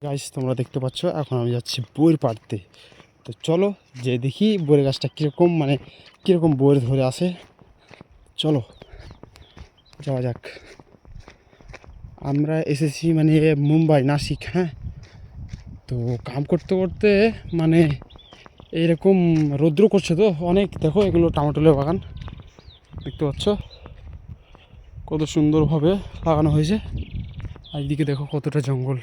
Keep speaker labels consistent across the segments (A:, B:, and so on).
A: Guys তোমরা দেখতে পাচ্ছ এখন আমি যাচ্ছি বইয়ের পাড়তে। তো চলো যে দেখি বইয়ের গাছটা কীরকম কীরকম বইয়ের ধরে আসে। চলো যাওয়া যাক। আমরা এসেছি মুম্বাই নাসিক। হ্যাঁ, তো কাম করতে করতে এইরকম রৌদ্র করছে তো অনেক। দেখো এগুলো টমেটোলের বাগান দেখতে পাচ্ছ কত সুন্দরভাবে লাগানো হয়েছে। আর এদিকে দেখো কতটা জঙ্গল,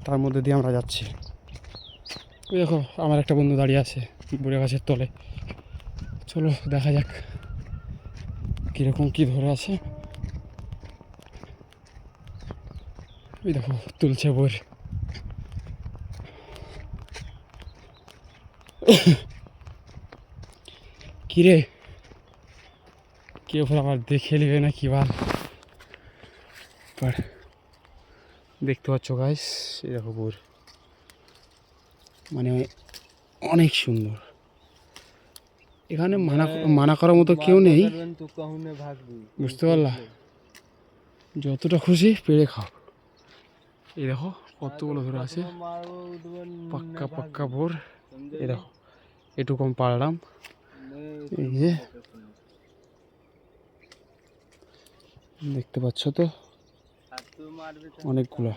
A: তার মধ্যে দিয়ে আমরা যাচ্ছি। দেখো আমার একটা বন্ধু দাঁড়িয়ে আছে বড়ে গাছের তলে। চলো দেখা যাক কীরকম কী ধরে আছে। এই দেখো তুলছে বইয়ের। কিরে কেউ আবার দেখে নেবে না কি বল। দেখতে পাচ্ছ গাইস, এই দেখো বইয়ের অনেক সুন্দর। এখানে মানা করার মতো কেউ নেই, বুঝতে পারলা? যতটা খুশি পেরে খাও। এই দেখো কতগুলো ধরে আছে, পাক্কা পাক্কা ভোর। এই দেখো এটুকু আমি পারলাম। এই যে দেখতে পাচ্ছ তো অনেকগুলো।